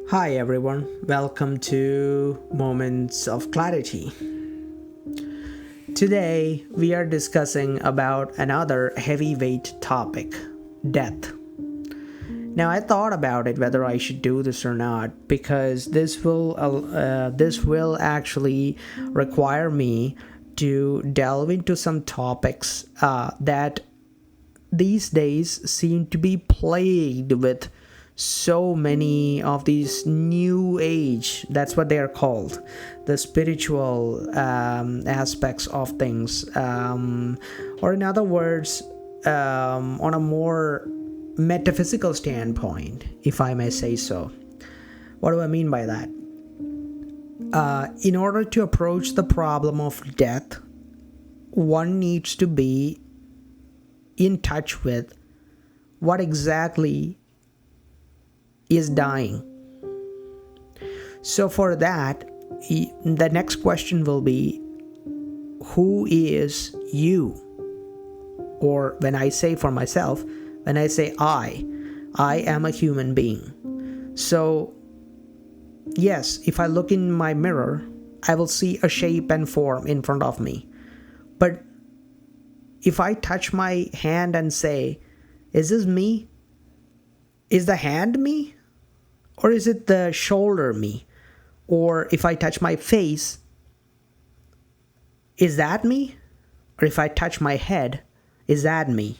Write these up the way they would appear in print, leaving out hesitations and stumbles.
Hi everyone, welcome to Moments of Clarity. Today we are discussing about another heavyweight topic, death. Now I thought about it whether I should do this or not because this will actually require me to delve into some topics that these days seem to be plagued with so many of these new age, that's what they are called, the spiritual aspects of things, or in other words, on a more metaphysical standpoint, if I may say so. What do I mean by that? In order to approach the problem of death, one needs to be in touch with what exactly is dying. So for that, the next question will be, who is you? Or when I say for myself, when I say I am a human being. So yes, if I look in my mirror, I will see a shape and form in front of me. But if I touch my hand and say, is this me? Is the hand me? Or is it the shoulder me? Or if I touch my face, is that me? Or if I touch my head, is that me?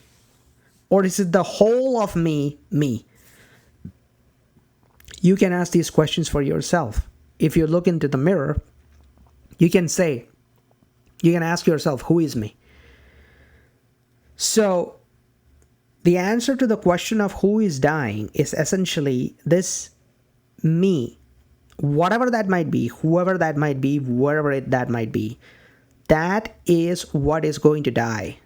Or is it the whole of me, me? You can ask these questions for yourself. If you look into the mirror, you can ask yourself, who is me? So, the answer to the question of who is dying is essentially this me, whatever that might be, whoever that might be, that might be. That is what is going to die.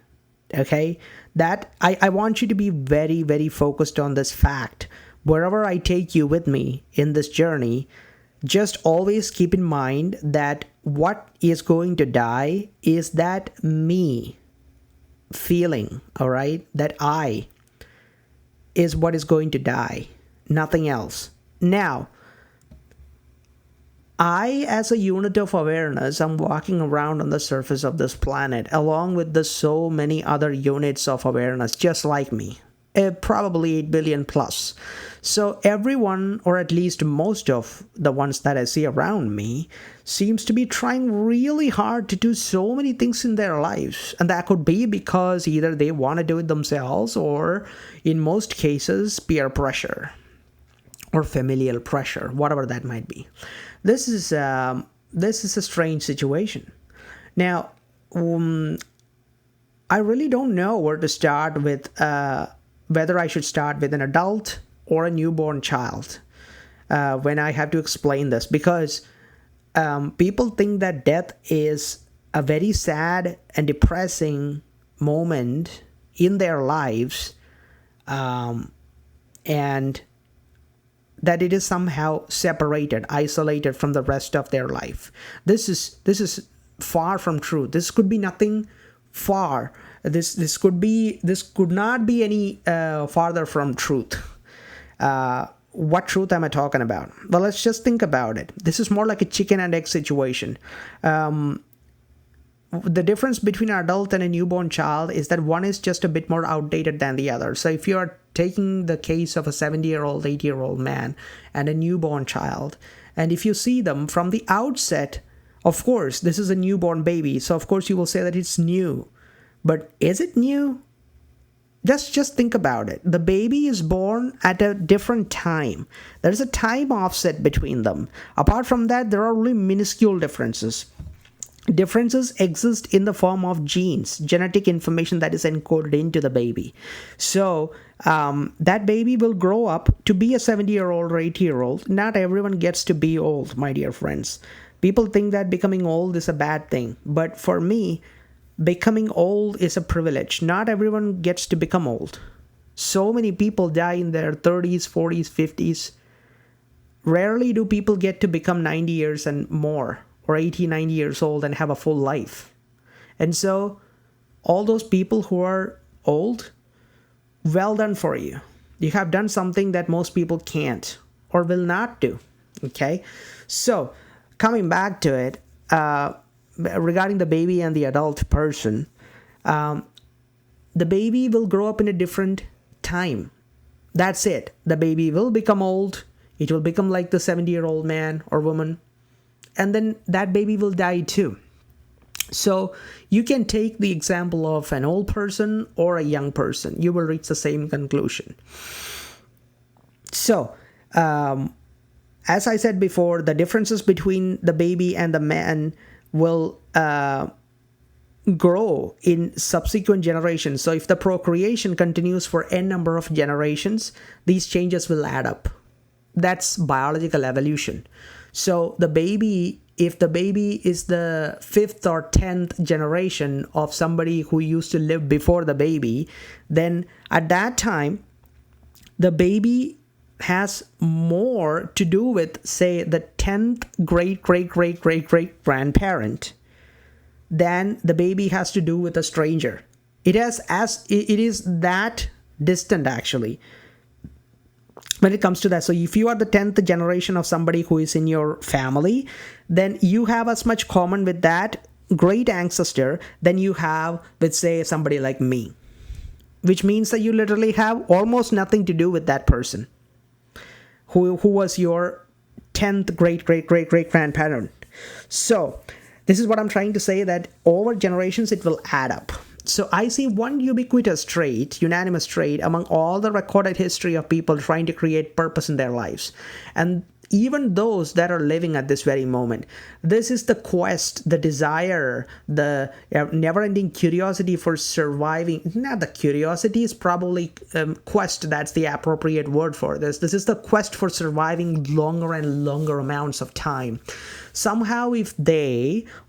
Okay? That I want you to be very, very focused on this fact. Wherever I take you with me in this journey, just always keep in mind that what is going to die is that me feeling, all right? That I is what is going to die, nothing else. Now, I, as a unit of awareness, I'm walking around on the surface of this planet along with the so many other units of awareness just like me, probably 8 billion plus. So everyone, or at least most of the ones that I see around me, seems to be trying really hard to do so many things in their lives. And that could be because either they want to do it themselves or, in most cases, peer pressure or familial pressure, whatever that might be. This is a strange situation. Now, I really don't know where to start with, whether I should start with an adult or a newborn child when I have to explain this, because people think that death is a very sad and depressing moment in their lives, and that it is somehow separated, isolated from the rest of their life. This is far from true. This could be nothing far. This could not be any farther from truth. What truth am I talking about? Well, let's just think about it. This is more like a chicken and egg situation. The difference between an adult and a newborn child is that one is just a bit more outdated than the other. So if you are taking the case of a 70-year-old, 80-year-old man and a newborn child, and if you see them from the outset, of course, this is a newborn baby, so of course you will say that it's new. But is it new? Just think about it. The baby is born at a different time. There's a time offset between them. Apart from that, there are only minuscule differences. Differences exist in the form of genes, genetic information that is encoded into the baby. So that baby will grow up to be a 70-year-old or 80-year-old. Not everyone gets to be old, my dear friends. People think that becoming old is a bad thing. But for me, becoming old is a privilege. Not everyone gets to become old. So many people die in their 30s, 40s, 50s. Rarely do people get to become 90 years and more, or 80, 90 years old and have a full life. And so all those people who are old, well done for you. You have done something that most people can't. or will not do. Okay, so coming back to it, regarding the baby and the adult person, the baby will grow up in a different time. That's it. The baby will become old. It will become like the 70-year-old man or woman. And then that baby will die too. So you can take the example of an old person or a young person. You will reach the same conclusion. So, as I said before, the differences between the baby and the man will grow in subsequent generations. So if the procreation continues for n number of generations, these changes will add up. That's biological evolution. So if the baby is the 5th or 10th generation of somebody who used to live before the baby, then at that time, the baby has more to do with, say, the 10th great grandparent than the baby has to do with a stranger. It is that distant, actually, when it comes to that. So if you are the 10th generation of somebody who is in your family, then you have as much common with that great ancestor than you have with, say, somebody like me, which means that you literally have almost nothing to do with that person who was your 10th great grandparent. So this is what I'm trying to say, that over generations it will add up. So I see one ubiquitous trait, unanimous trait among all the recorded history of people trying to create purpose in their lives. And even those that are living at this very moment. This is the quest, the desire, the never-ending curiosity for surviving. Not the curiosity, is probably quest. That's the appropriate word for this. This is the quest for surviving longer and longer amounts of time. Somehow, if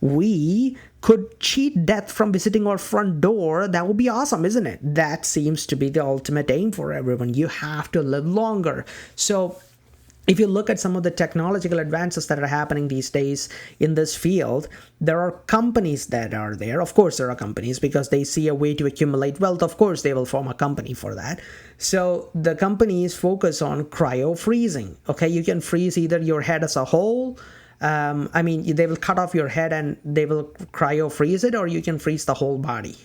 we could cheat death from visiting our front door, that would be awesome, isn't it? That seems to be the ultimate aim for everyone. You have to live longer. So if you look at some of the technological advances that are happening these days in this field, there are companies that are there. Of course, there are companies, because they see a way to accumulate wealth. Of course, they will form a company for that. So the companies focus on cryo freezing. Okay, you can freeze either your head as a whole. They will cut off your head and they will cryo freeze it, or you can freeze the whole body.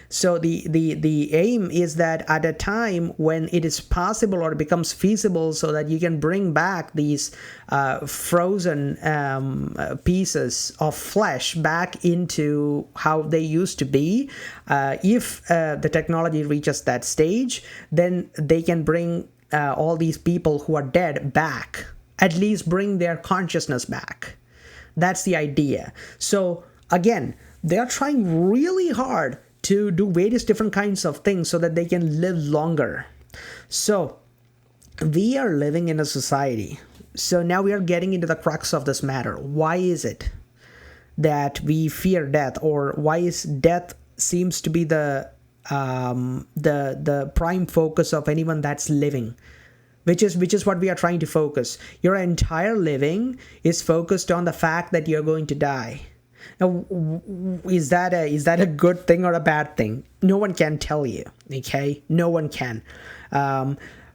So the aim is that at a time when it is possible or it becomes feasible, so that you can bring back these frozen pieces of flesh back into how they used to be. If the technology reaches that stage, then they can bring all these people who are dead back, at least bring their consciousness back. That's the idea. So again, they are trying really hard to do various different kinds of things so that they can live longer. So we are living in a society. So now we are getting into the crux of this matter. Why is it that we fear death, or why is death seems to be the prime focus of anyone that's living? Which is what we are trying to focus. Your entire living is focused on the fact that you're going to die. Now, is that a good thing or a bad thing? No one can tell you, okay? No one can.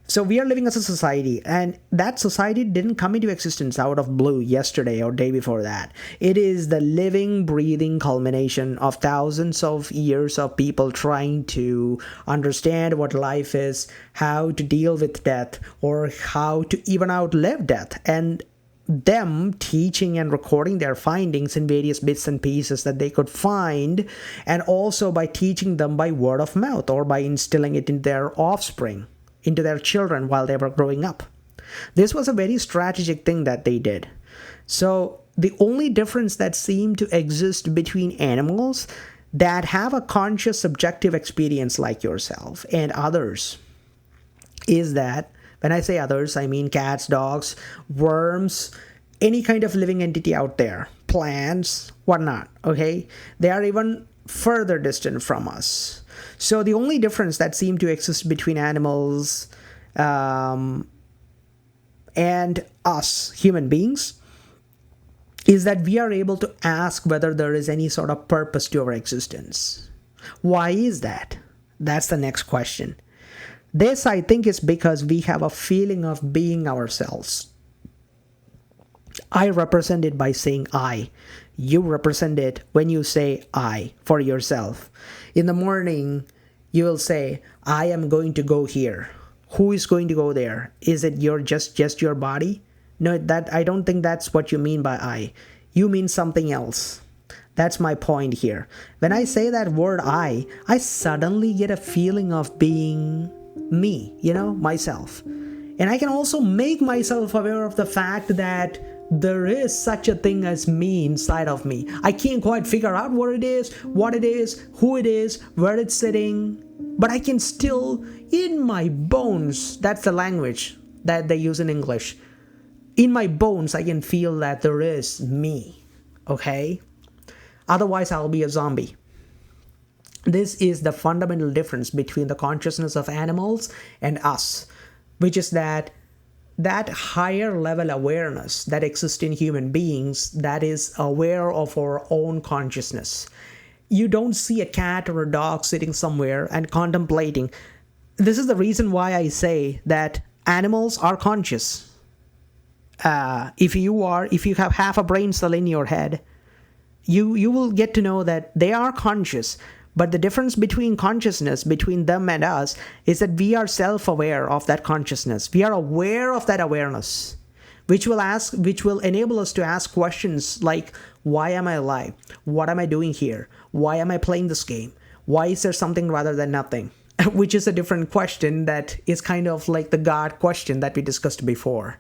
So we are living as a society, and that society didn't come into existence out of blue yesterday or day before that. It is the living, breathing culmination of thousands of years of people trying to understand what life is, how to deal with death, or how to even outlive death, and them teaching and recording their findings in various bits and pieces that they could find, and also by teaching them by word of mouth or by instilling it in their offspring, into their children while they were growing up. This was a very strategic thing that they did. So the only difference that seemed to exist between animals that have a conscious subjective experience like yourself and others is that, when I say others, I mean cats, dogs, worms, any kind of living entity out there, plants, whatnot, okay? They are even further distant from us. So the only difference that seemed to exist between animals and us, human beings, is that we are able to ask whether there is any sort of purpose to our existence. Why is that? That's the next question. This, I think, is because we have a feeling of being ourselves. I represent it by saying I. You represent it when you say I for yourself. In the morning, you will say, I am going to go here. Who is going to go there? Is it just your body? No, that I don't think that's what you mean by I. You mean something else. That's my point here. When I say that word I suddenly get a feeling of being me, myself. And I can also make myself aware of the fact that there is such a thing as me inside of me. I can't quite figure out what it is, who it is, where it's sitting, but I can still, in my bones, that's the language that they use in English. In my bones, I can feel that there is me, okay? Otherwise, I'll be a zombie. This is the fundamental difference between the consciousness of animals and us, which is that higher level awareness that exists in human beings that is aware of our own consciousness. You don't see a cat or a dog sitting somewhere and contemplating. This is the reason why I say that animals are conscious. If you have half a brain cell in your head, you will get to know that they are conscious. But the difference between consciousness, between them and us, is that we are self-aware of that consciousness. We are aware of that awareness, which will enable us to ask questions like, why am I alive? What am I doing here? Why am I playing this game? Why is there something rather than nothing? Which is a different question that is kind of like the God question that we discussed before.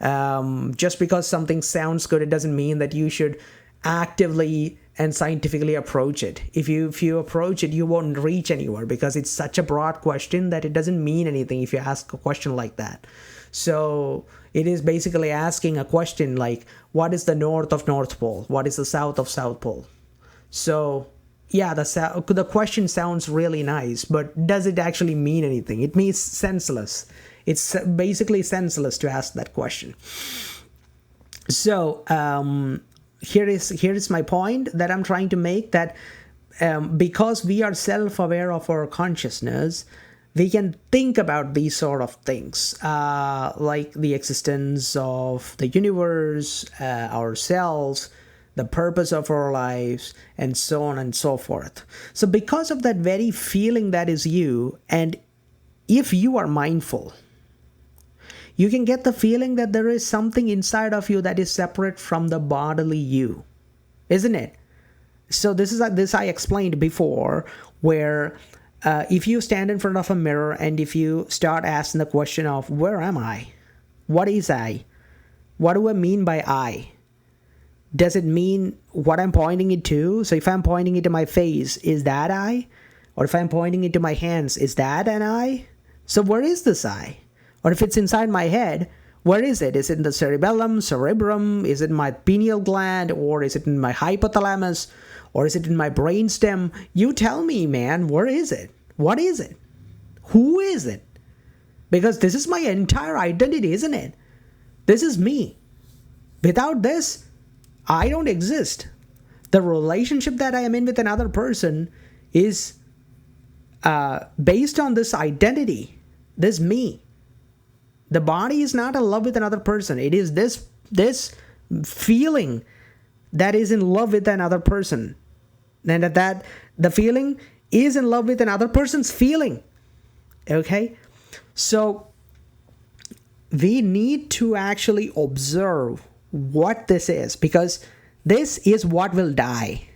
Just because something sounds good, it doesn't mean that you should actively and scientifically approach it. If you approach it, you won't reach anywhere because it's such a broad question that it doesn't mean anything if you ask a question like that. So it is basically asking a question like, what is the north of North Pole? What is the south of South Pole? So yeah, the question sounds really nice, but does it actually mean anything? It means senseless. It's basically senseless to ask that question. So here is my point that I'm trying to make, that because we are self-aware of our consciousness, we can think about these sort of things, like the existence of the universe, ourselves, the purpose of our lives, and so on and so forth. So because of that very feeling that is you, and if you are mindful, you can get the feeling that there is something inside of you that is separate from the bodily you, isn't it? So this I explained before, where if you stand in front of a mirror and if you start asking the question of, where am I? What is I? What do I mean by I? Does it mean what I'm pointing it to? So if I'm pointing it to my face, is that I? Or if I'm pointing it to my hands, is that an I? So where is this I? Or if it's inside my head, where is it? Is it in the cerebrum? Is it in my pineal gland? Or is it in my hypothalamus? Or is it in my brainstem? You tell me, man, where is it? What is it? Who is it? Because this is my entire identity, isn't it? This is me. Without this, I don't exist. The relationship that I am in with another person is based on this identity, this me. The body is not in love with another person. It is this feeling that is in love with another person. And that the feeling is in love with another person's feeling. Okay? So we need to actually observe what this is, because this is what will die.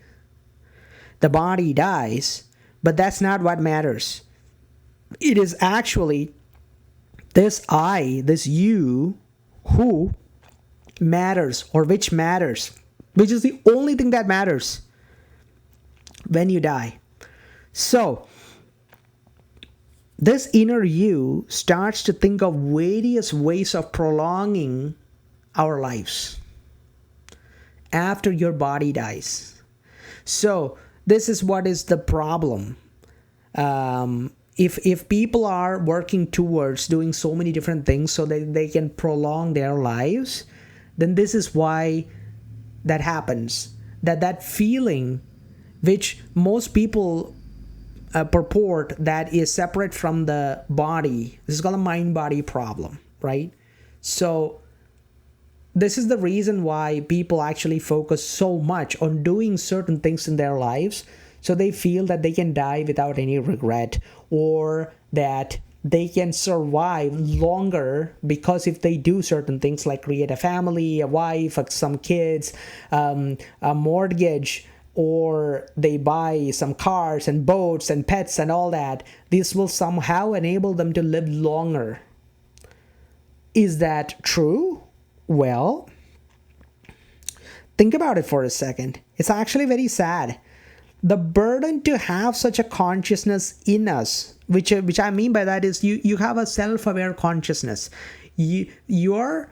The body dies, but that's not what matters. It is actually this I, this you, who matters, or which matters, which is the only thing that matters when you die. So this inner you starts to think of various ways of prolonging our lives after your body dies. So this is what is the problem. If people are working towards doing so many different things so that they can prolong their lives, then this is why that happens. That feeling which most people purport that is separate from the body. This is called a mind-body problem, right? So this is the reason why people actually focus so much on doing certain things in their lives, so they feel that they can die without any regret, or that they can survive longer because if they do certain things like create a family, a wife, some kids, a mortgage, or they buy some cars and boats and pets and all that, this will somehow enable them to live longer. Is that true? Well, think about it for a second. It's actually very sad. The burden to have such a consciousness in us, which I mean by that is you have a self-aware consciousness. Your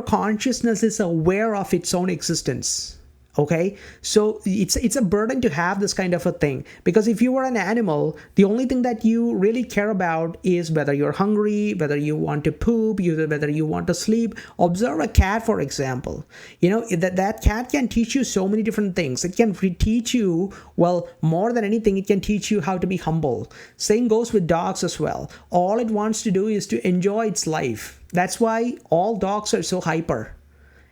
consciousness is aware of its own existence. Okay, so it's a burden to have this kind of a thing, because if you were an animal, the only thing that you really care about is whether you're hungry, whether you want to poop, whether you want to sleep. Observe a cat, for example. That cat can teach you so many different things. It can teach you, well, more than anything, it can teach you how to be humble. Same goes with dogs as well. All it wants to do is to enjoy its life. That's why all dogs are so hyper.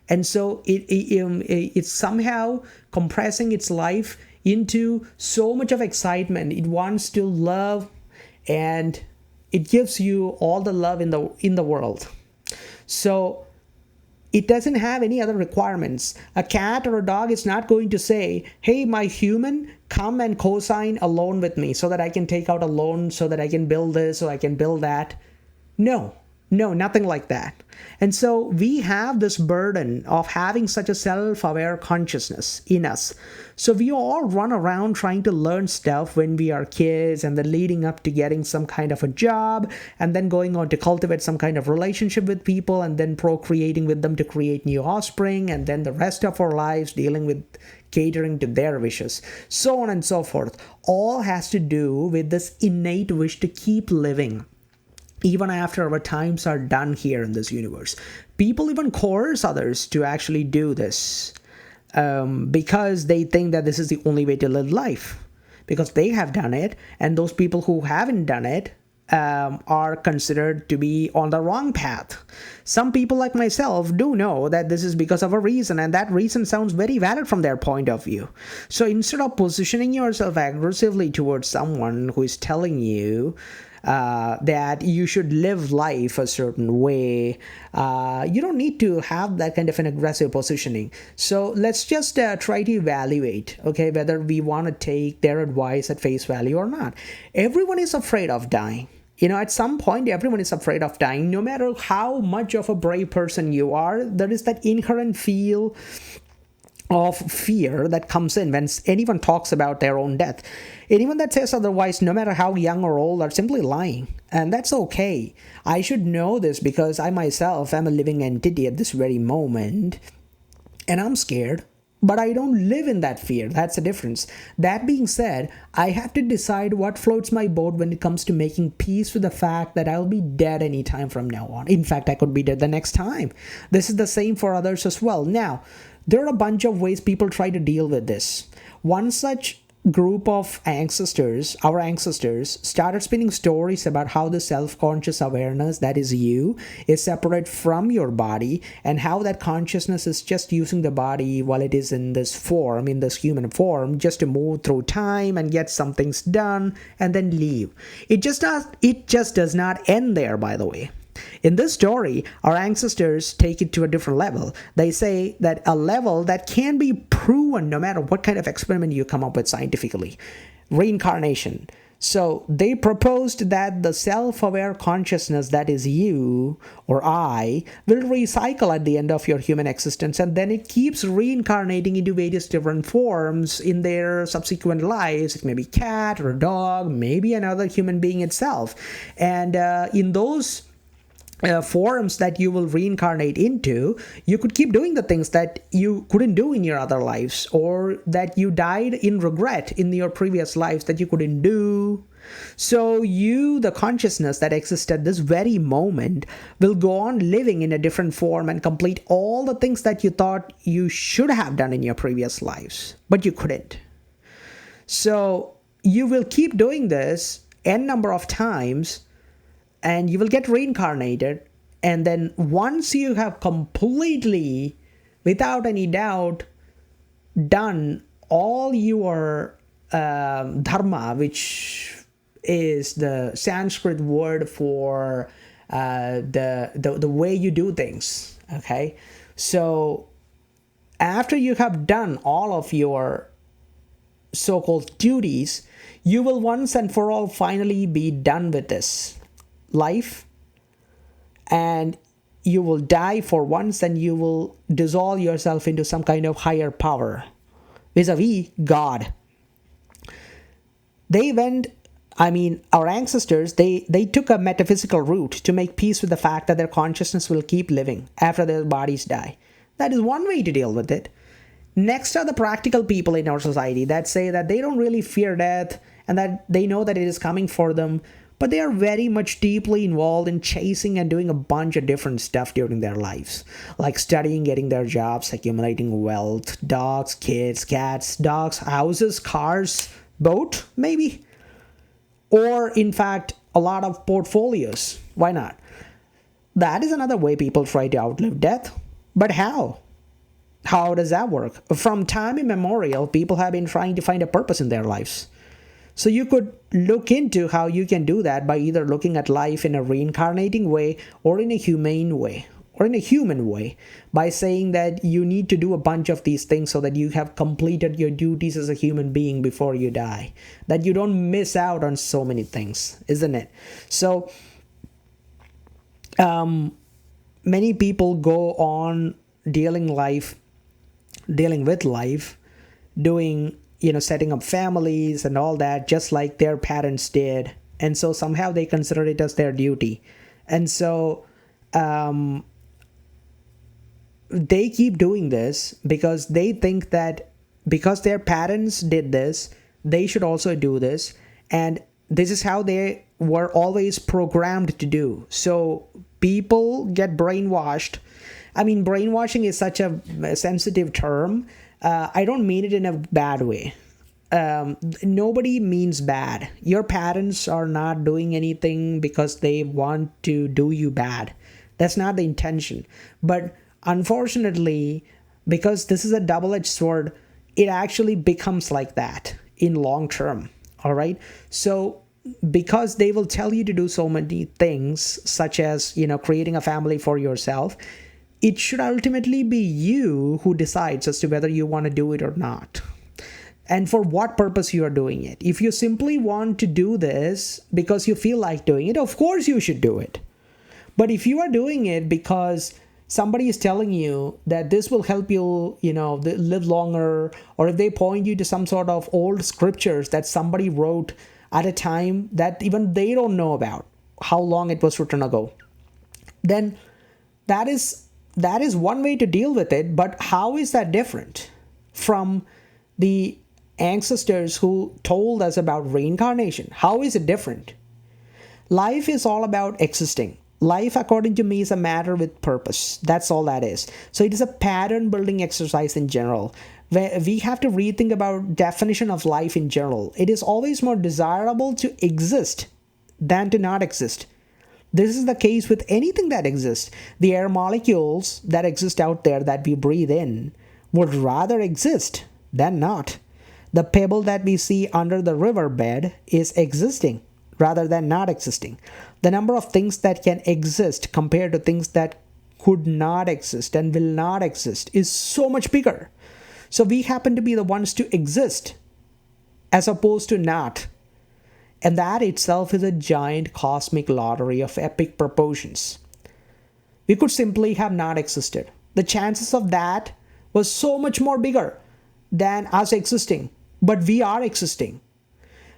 And so it's somehow compressing its life into so much of excitement. It wants to love, and it gives you all the love in the world. So it doesn't have any other requirements. A cat or a dog is not going to say, hey, my human, come and co-sign a loan with me so that I can take out a loan, so that I can build this, so I can build that. No, nothing like that. And so we have this burden of having such a self-aware consciousness in us. So we all run around trying to learn stuff when we are kids, and then leading up to getting some kind of a job, and then going on to cultivate some kind of relationship with people, and then procreating with them to create new offspring, and then the rest of our lives dealing with catering to their wishes, so on and so forth. All has to do with this innate wish to keep living, even after our times are done here in this universe. People even coerce others to actually do this because they think that this is the only way to live life, because they have done it, and those people who haven't done it are considered to be on the wrong path. Some people like myself do know that this is because of a reason, and that reason sounds very valid from their point of view. So instead of positioning yourself aggressively towards someone who is telling you that you should live life a certain way, you don't need to have that kind of an aggressive positioning. So let's just try to evaluate, okay, whether we want to take their advice at face value or not. Everyone is afraid of dying. At some point, everyone is afraid of dying. No matter how much of a brave person you are, there is that inherent feel of fear that comes in when anyone talks about their own death. Anyone that says otherwise, no matter how young or old, are simply lying. And that's okay. I should know this because I myself am a living entity at this very moment. And I'm scared. But I don't live in that fear. That's the difference. That being said, I have to decide what floats my boat when it comes to making peace with the fact that I'll be dead anytime from now on. In fact, I could be dead the next time. This is the same for others as well. Now, there are a bunch of ways people try to deal with this. One such group of ancestors, our ancestors, started spinning stories about how the self-conscious awareness, that is you, is separate from your body, and how that consciousness is just using the body while it is in this form, in this human form, just to move through time and get some things done and then leave. It just does not end there, by the way. In this story, our ancestors take it to a different level. They say that a level that can be proven no matter what kind of experiment you come up with scientifically. Reincarnation. So they proposed that the self-aware consciousness, that is you or I, will recycle at the end of your human existence, and then it keeps reincarnating into various different forms in their subsequent lives. It may be cat or a dog, maybe another human being itself. And in those forms that you will reincarnate into, you could keep doing the things that you couldn't do in your other lives, or that you died in regret in your previous lives that you couldn't do. So you, the consciousness that exists at this very moment, will go on living in a different form and complete all the things that you thought you should have done in your previous lives, but you couldn't. So you will keep doing this n number of times, and you will get reincarnated. And then once you have completely, without any doubt, done all your dharma, which is the Sanskrit word for the way you do things. Okay, so after you have done all of your so-called duties, you will once and for all finally be done with this life, and you will die for once, and you will dissolve yourself into some kind of higher power, vis-a-vis God. They went, I mean, our ancestors, they took a metaphysical route to make peace with the fact that their consciousness will keep living after their bodies die. That is one way to deal with it. Next are the practical people in our society that say that they don't really fear death, and that they know that it is coming for them, but they are very much deeply involved in chasing and doing a bunch of different stuff during their lives, like studying, getting their jobs, accumulating wealth, dogs, kids, cats, dogs, houses, cars, boat, maybe, or in fact, a lot of portfolios. Why not? That is another way people try to outlive death. But how? How does that work? From time immemorial, people have been trying to find a purpose in their lives. So you could look into how you can do that by either looking at life in a reincarnating way, or in a humane way, or in a human way, by saying that you need to do a bunch of these things so that you have completed your duties as a human being before you die, that you don't miss out on so many things, isn't it? So many people go on dealing with life, doing, setting up families and all that, just like their parents did. And so somehow they consider it as their duty. And so they keep doing this because they think that because their parents did this, they should also do this. And this is how they were always programmed to do. So people get brainwashed. I mean, brainwashing is such a sensitive term. I don't mean it in a bad way. Nobody means bad. Your parents are not doing anything because they want to do you bad. That's not the intention. But unfortunately, because this is a double-edged sword, it actually becomes like that in long term. All right. So because they will tell you to do so many things, such as, creating a family for yourself, it should ultimately be you who decides as to whether you want to do it or not, and for what purpose you are doing it. If you simply want to do this because you feel like doing it, of course you should do it. But if you are doing it because somebody is telling you that this will help you, live longer, or if they point you to some sort of old scriptures that somebody wrote at a time that even they don't know about how long it was written ago, then that is one way to deal with it. But how is that different from the ancestors who told us about reincarnation? How is it different? Life is all about existing. Life, according to me, is a matter with purpose. That's all that is. So it is a pattern building exercise in general. We have to rethink about definition of life in general. It is always more desirable to exist than to not exist. This is the case with anything that exists. The air molecules that exist out there that we breathe in would rather exist than not. The pebble that we see under the riverbed is existing rather than not existing. The number of things that can exist compared to things that could not exist and will not exist is so much bigger. So we happen to be the ones to exist as opposed to not. And that itself is a giant cosmic lottery of epic proportions. We could simply have not existed. The chances of that was so much more bigger than us existing. But we are existing.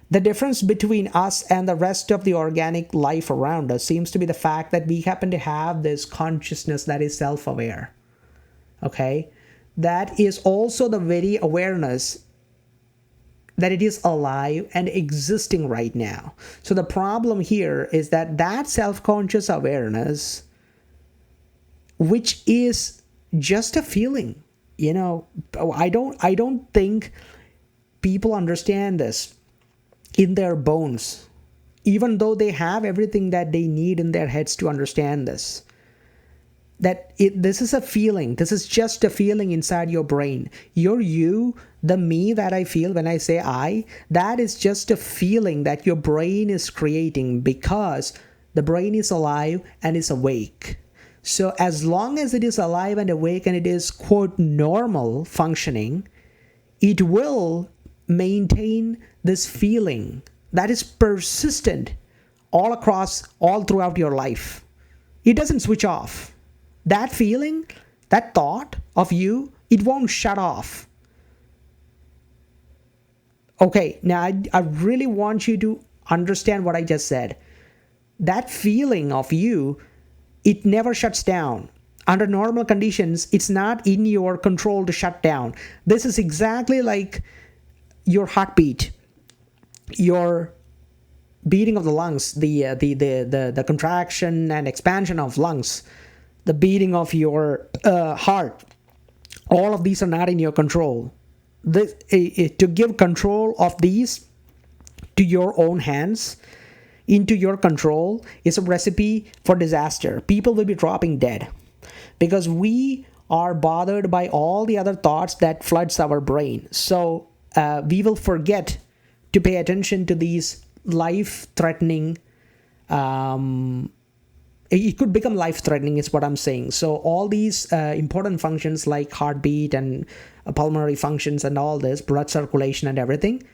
The difference between us and the rest of the organic life around us seems to be the fact that we happen to have this consciousness that is self-aware. Okay? That is also the very awareness that it is alive and existing right now. So the problem here is that self-conscious awareness, which is just a feeling, I don't think people understand this. in their bones, even though they have everything that they need in their heads to understand this. This is a feeling. This is just a feeling inside your brain. You, the me that I feel when I say I, that is just a feeling that your brain is creating because the brain is alive and is awake. So as long as it is alive and awake and it is, quote, normal functioning, it will maintain this feeling that is persistent all throughout your life. It doesn't switch off. That feeling, that thought of you, it won't shut off. Okay, now I really want you to understand what I just said. That feeling of you, it never shuts down. Under normal conditions, it's not in your control to shut down. This is exactly like your heartbeat, your beating of the lungs, the contraction and expansion of lungs, the beating of your heart. All of these are not in your control. To give control of these to your own hands, into your control, is a recipe for disaster. People will be dropping dead because we are bothered by all the other thoughts that floods our brain. So we will forget to pay attention to these life-threatening. It could become life-threatening is what I'm saying. So all these important functions like heartbeat and pulmonary functions and all this, blood circulation and everything,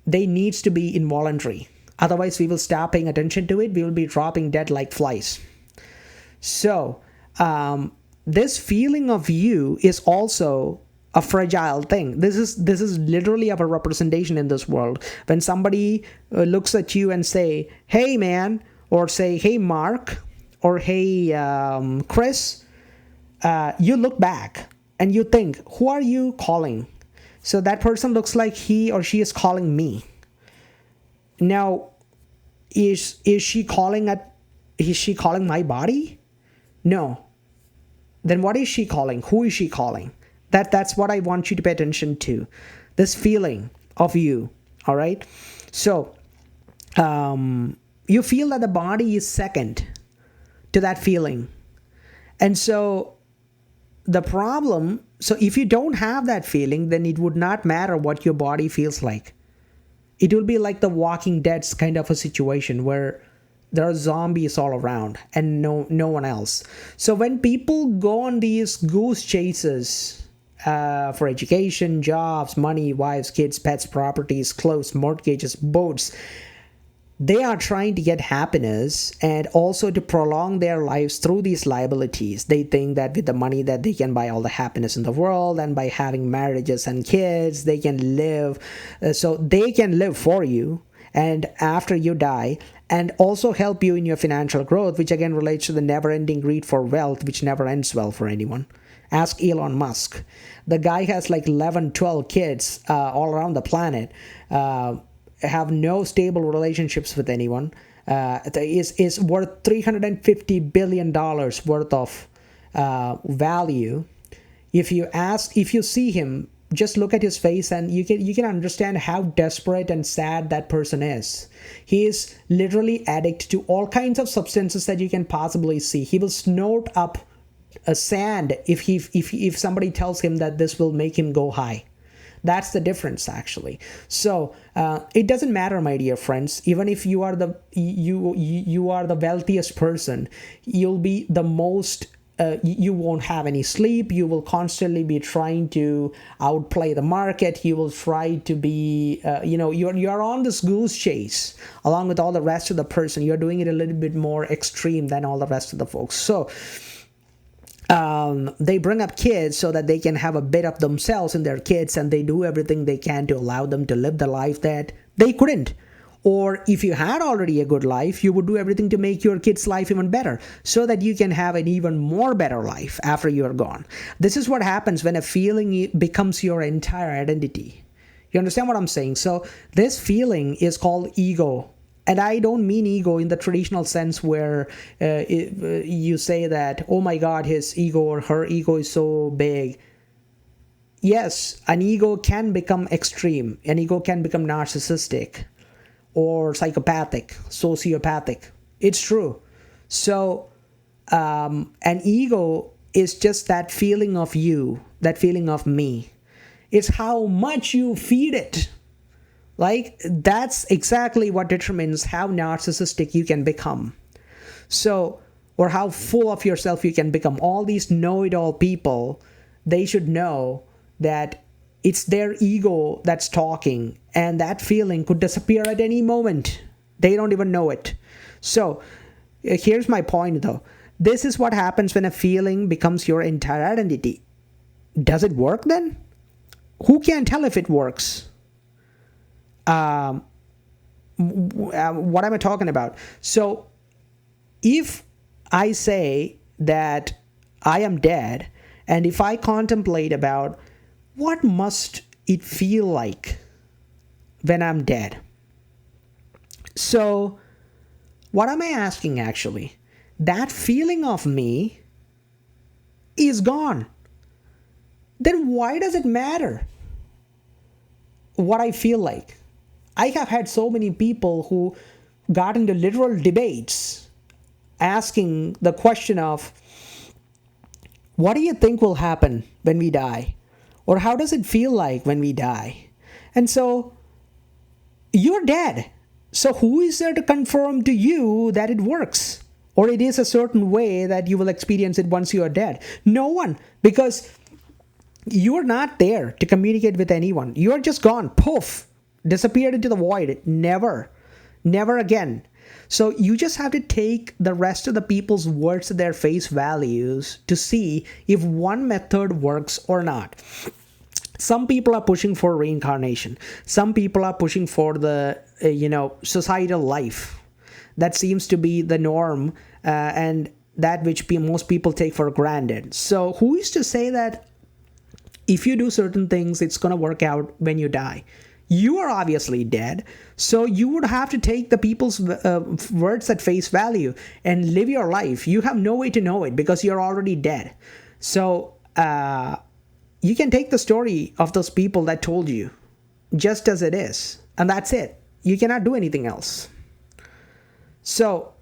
they needs to be involuntary. Otherwise, we will stop paying attention to it. We will be dropping dead like flies. So this feeling of you is also a fragile thing. This is literally our representation in this world. When somebody looks at you and say, "Hey, man," or say, "Hey, Mark," or "Hey, Chris," you look back and you think, "Who are you calling?" So that person looks like he or she is calling me. Now, is she calling my body? No. Then what is she calling? Who is she calling? That's what I want you to pay attention to. This feeling of you. All right. So you feel that the body is second to that feeling. And so the problem, so if you don't have that feeling, then it would not matter what your body feels like. It will be like the Walking Dead's kind of a situation where there are zombies all around and no one else. So when people go on these goose chases for education, jobs, money, wives, kids, pets, properties, clothes, mortgages, boats, they are trying to get happiness and also to prolong their lives through these liabilities. They think that with the money that they can buy all the happiness in the world, and by having marriages and kids, they can live. So they can live for you and after you die, and also help you in your financial growth, which again relates to the never-ending greed for wealth, which never ends well for anyone. Ask Elon Musk. The guy has like 11, 12 kids all around the planet. Have no stable relationships with anyone, is worth $350 billion worth of value. If you see him, just look at his face and you can understand how desperate and sad that person is. He is literally addict to all kinds of substances that you can possibly see. He will snort up a sand if somebody tells him that this will make him go high. That's the difference, actually. So it doesn't matter, my dear friends. Even if you are you are the wealthiest person, you'll be the most. You won't have any sleep. You will constantly be trying to outplay the market. You will try to be, you're on this goose chase along with all the rest of the person. You're doing it a little bit more extreme than all the rest of the folks. So they bring up kids so that they can have a bit of themselves in their kids, and they do everything they can to allow them to live the life that they couldn't. Or if you had already a good life, you would do everything to make your kids' life even better so that you can have an even more better life after you're gone. This is what happens when a feeling becomes your entire identity. You understand what I'm saying? So this feeling is called ego. And I don't mean ego in the traditional sense where you say that, oh my God, his ego or her ego is so big. yes, an ego can become extreme. An ego can become narcissistic or psychopathic, sociopathic. It's true. So, an ego is just that feeling of you, that feeling of me. It's how much you feed it. Like, that's exactly what determines how narcissistic you can become. So, or how full of yourself you can become. All these know it all people, they should know that it's their ego that's talking, and that feeling could disappear at any moment. They don't even know it. So, here's my point though. This is what happens when a feeling becomes your entire identity. Does it work then? Who can tell if it works? What am I talking about? So, if I say that I am dead, and if I contemplate about what must it feel like when I'm dead? So, what am I asking actually? That feeling of me is gone. Then why does it matter what I feel like? I have had so many people who got into literal debates asking the question of, what do you think will happen when we die? Or how does it feel like when we die? And so, you're dead. So who is there to confirm to you that it works? Or it is a certain way that you will experience it once you are dead? No one. Because you're not there to communicate with anyone. You're just gone. Poof. Disappeared into the void. Never. Never again. So you just have to take the rest of the people's words at their face values to see if one method works or not. Some people are pushing for reincarnation. Some people are pushing for the, societal life. That seems to be the norm, and that which most people take for granted. So who is to say that if you do certain things, it's going to work out when you die? You are obviously dead, so you would have to take the people's words at face value and live your life. You have no way to know it because you're already dead. So you can take the story of those people that told you just as it is, and that's it. You cannot do anything else. So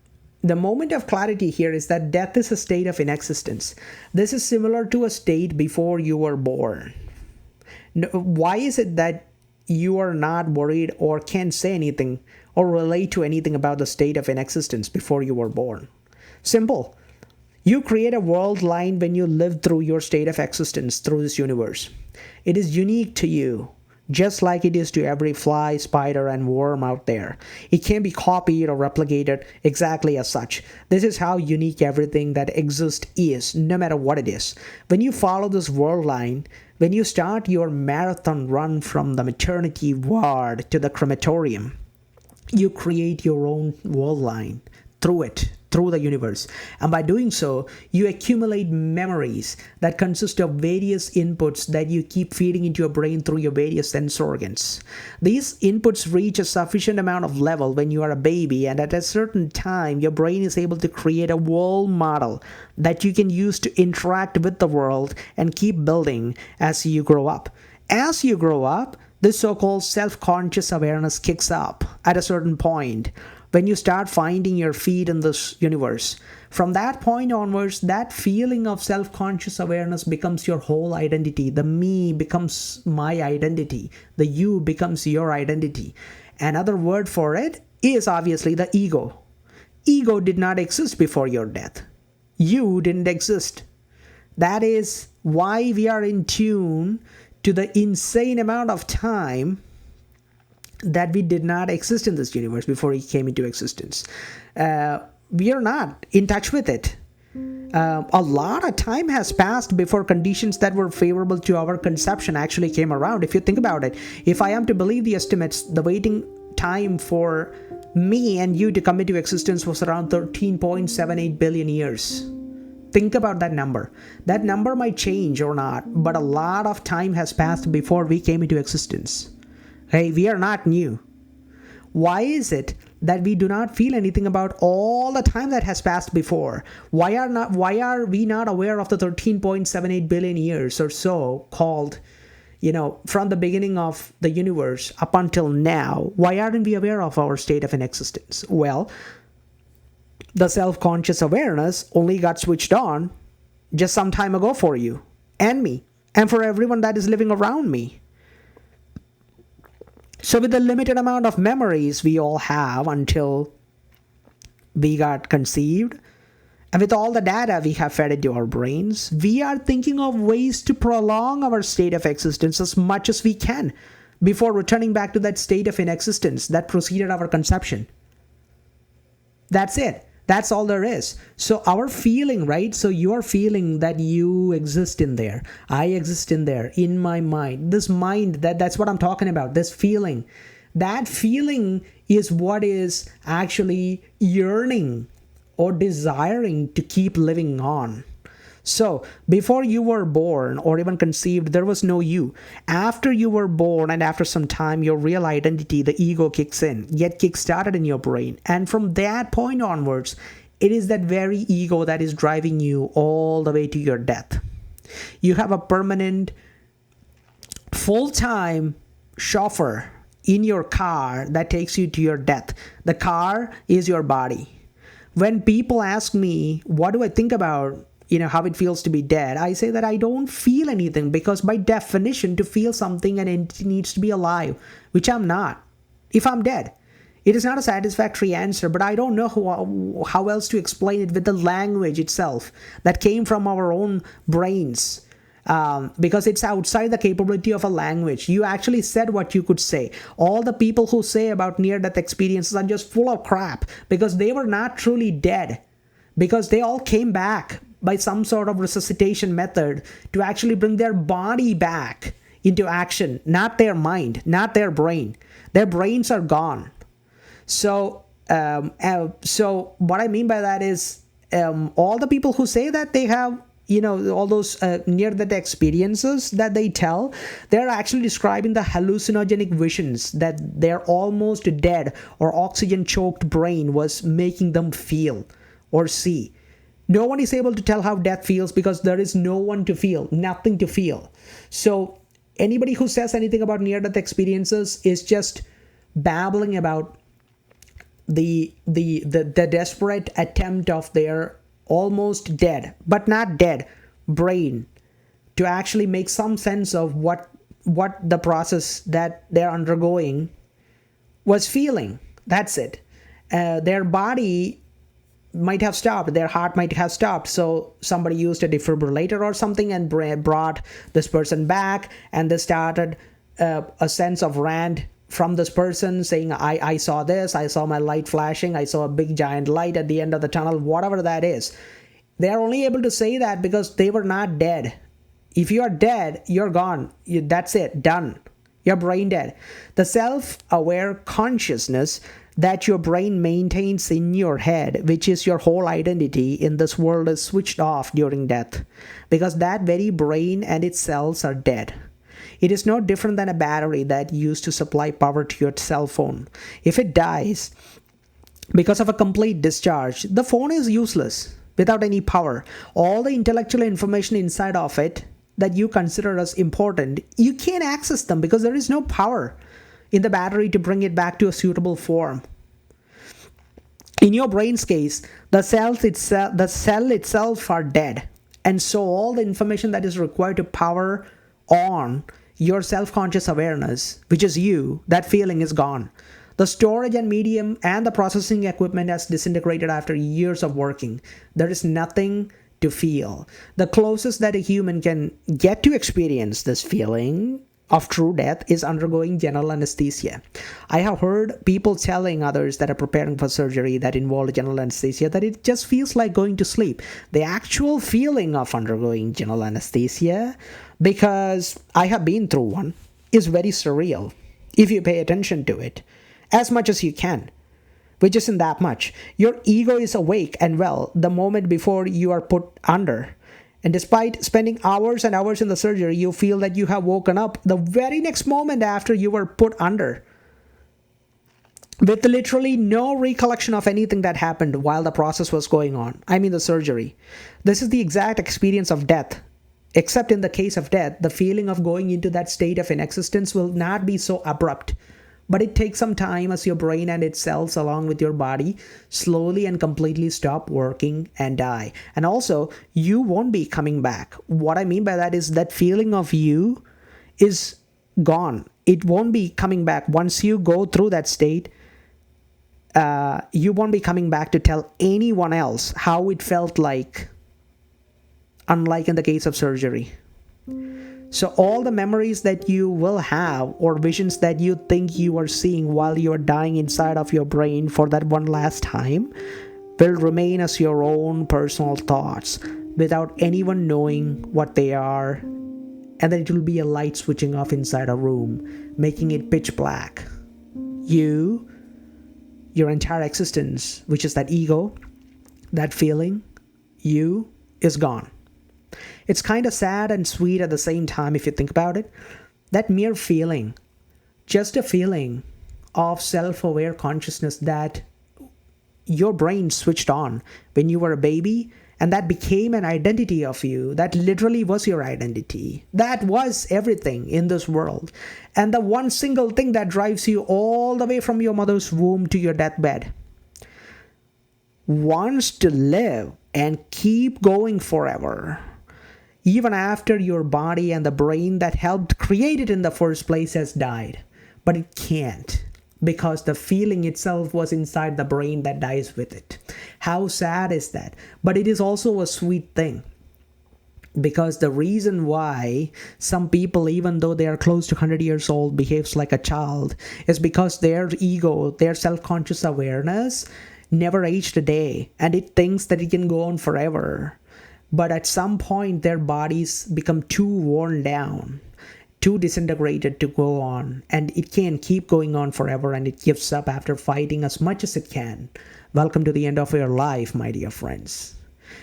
the moment of clarity here is that death is a state of inexistence. This is similar to a state before you were born. Why is it that you are not worried or can't say anything or relate to anything about the state of inexistence before you were born? Simple. You create a world line when you live through your state of existence through this universe. It is unique to you, just like it is to every fly, spider, and worm out there. It can't be copied or replicated exactly as such. This is how unique everything that exists is, no matter what it is. When you follow this world line, when you start your marathon run from the maternity ward to the crematorium, you create your own world line through the universe. And by doing so, you accumulate memories that consist of various inputs that you keep feeding into your brain through your various sense organs. These inputs reach a sufficient amount of level when you are a baby, and at a certain time, your brain is able to create a world model that you can use to interact with the world and keep building as you grow up. As you grow up, this so-called self-conscious awareness kicks up at a certain point when you start finding your feet in this universe. From that point onwards, that feeling of self-conscious awareness becomes your whole identity. The me becomes my identity. The you becomes your identity. Another word for it is obviously the ego. Ego did not exist before your death. You didn't exist. That is why we are in tune to the insane amount of time that we did not exist in this universe before it came into existence. We are not in touch with it. A lot of time has passed before conditions that were favorable to our conception actually came around. If you think about it, if I am to believe the estimates, the waiting time for me and you to come into existence was around 13.78 billion years. Think about that number. That number might change or not, but a lot of time has passed before we came into existence. Hey, we are not new. Why is it that we do not feel anything about all the time that has passed before? Why are we not aware of the 13.78 billion years or so called from the beginning of the universe up until now, why aren't we aware of our state of inexistence? Well, the self-conscious awareness only got switched on just some time ago for you and me and for everyone that is living around me. So with the limited amount of memories we all have until we got conceived, and with all the data we have fed into our brains, we are thinking of ways to prolong our state of existence as much as we can before returning back to that state of inexistence that preceded our conception. That's it. That's all there is. So our feeling, right? So you're feeling that you exist in there. I exist in there, in my mind. This mind, that's what I'm talking about. This feeling. That feeling is what is actually yearning or desiring to keep living on. So before you were born or even conceived, there was no you. After you were born and after some time, your real identity, the ego, kicks in, get kick-started in your brain. And from that point onwards, it is that very ego that is driving you all the way to your death. You have a permanent, full-time chauffeur in your car that takes you to your death. The car is your body. When people ask me, what do I think about, how it feels to be dead, I say that I don't feel anything, because by definition, to feel something, an entity needs to be alive, which I'm not. If I'm dead, it is not a satisfactory answer, but I don't know how else to explain it with the language itself that came from our own brains. Because it's outside the capability of a language. You actually said what you could say. All the people who say about near-death experiences are just full of crap, because they were not truly dead, because they all came back by some sort of resuscitation method to actually bring their body back into action, not their mind, not their brain. Their brains are gone. So what I mean by that is all the people who say that they have all those near-death experiences that they tell, they're actually describing the hallucinogenic visions that their almost dead or oxygen-choked brain was making them feel or see. No one is able to tell how death feels, because there is no one to feel, nothing to feel. So anybody who says anything about near-death experiences is just babbling about the desperate attempt of their almost dead, but not dead, brain to actually make some sense of what the process that they're undergoing was feeling. That's it. Their body might have stopped, their heart might have stopped, so somebody used a defibrillator or something and brought this person back, and they started a sense of rant from this person saying, I saw this, I saw my light flashing, I saw a big giant light at the end of the tunnel, whatever that is. They are only able to say that because they were not dead. If you are dead, you're gone. That's it, done. You're brain dead. The self-aware consciousness that your brain maintains in your head, which is your whole identity in this world, is switched off during death, because that very brain and its cells are dead. It is no different than a battery that used to supply power to your cell phone. If it dies because of a complete discharge, the phone is useless without any power. All the intellectual information inside of it that you consider as important, you can't access them because there is no power in the battery to bring it back to a suitable form. In your brain's case, the cell itself are dead. And so all the information that is required to power on your self-conscious awareness, which is you, that feeling is gone. The storage and medium and the processing equipment has disintegrated after years of working. There is nothing to feel. The closest that a human can get to experience this feeling of true death is undergoing general anesthesia. I have heard people telling others that are preparing for surgery that involved general anesthesia that it just feels like going to sleep. The actual feeling of undergoing general anesthesia, because I have been through one, is very surreal if you pay attention to it as much as you can, which isn't that much. Your ego is awake and well the moment before you are put under. And despite spending hours and hours in the surgery, you feel that you have woken up the very next moment after you were put under, with literally no recollection of anything that happened while the process was going on. I mean the surgery. This is the exact experience of death Except in the case of death, the feeling of going into that state of inexistence will not be so abrupt. But it takes some time as your brain and its cells, along with your body, slowly and completely stop working and die. And also, you won't be coming back. What I mean by that is that feeling of you is gone. It won't be coming back. Once you go through that state, you won't be coming back to tell anyone else how it felt like, unlike in the case of surgery. So all the memories that you will have or visions that you think you are seeing while you are dying inside of your brain for that one last time will remain as your own personal thoughts without anyone knowing what they are. And then it will be a light switching off inside a room, making it pitch black. You, your entire existence, which is that ego, that feeling, you, is gone. It's kind of sad and sweet at the same time if you think about it. That mere feeling, just a feeling of self-aware consciousness that your brain switched on when you were a baby, and that became an identity of you. That literally was your identity. That was everything in this world. And the one single thing that drives you all the way from your mother's womb to your deathbed wants to live and keep going forever. Even after your body and the brain that helped create it in the first place has died. But it can't, because the feeling itself was inside the brain that dies with it. How sad is that? But it is also a sweet thing. Because the reason why some people, even though they are close to 100 years old, behaves like a child is because their ego, their self-conscious awareness never aged a day, and it thinks that it can go on forever. But at some point, their bodies become too worn down, too disintegrated to go on, and it can't keep going on forever, and it gives up after fighting as much as it can. Welcome to the end of your life, my dear friends.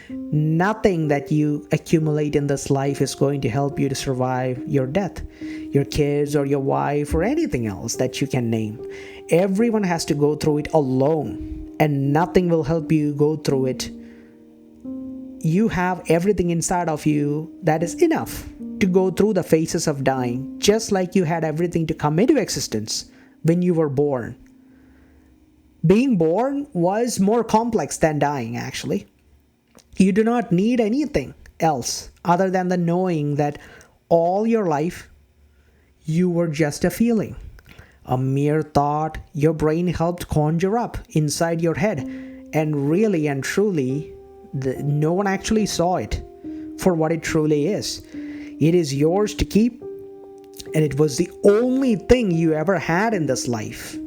Nothing that you accumulate in this life is going to help you to survive your death, your kids or your wife or anything else that you can name. Everyone has to go through it alone, and nothing will help you go through it. You have everything inside of you that is enough to go through the phases of dying, just like you had everything to come into existence when you were born. Being born was more complex than dying, actually. You do not need anything else other than the knowing that all your life you were just a feeling, a mere thought your brain helped conjure up inside your head, and really and truly no one actually saw it for what it truly is. It is yours to keep, and it was the only thing you ever had in this life.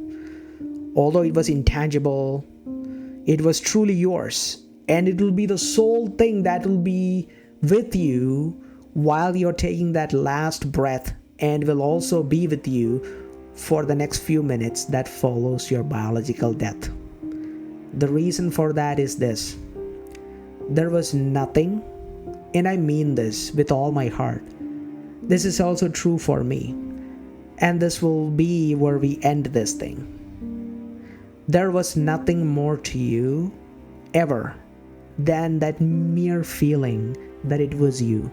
Although it was intangible, it was truly yours, and it will be the sole thing that will be with you while you're taking that last breath, and will also be with you for the next few minutes that follows your biological death. The reason for that is this: there was nothing, and I mean this with all my heart. This is also true for me, and this will be where we end this thing. There was nothing more to you ever than that mere feeling that it was you.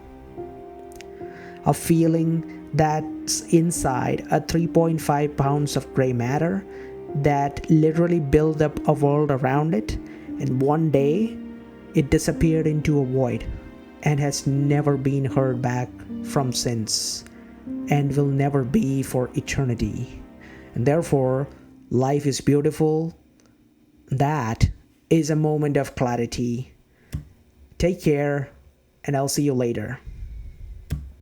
A feeling that's inside a 3.5 pounds of gray matter that literally built up a world around it, and one day it disappeared into a void and has never been heard back from since, and will never be for eternity. And therefore, life is beautiful. That is a moment of clarity. Take care, and I'll see you later.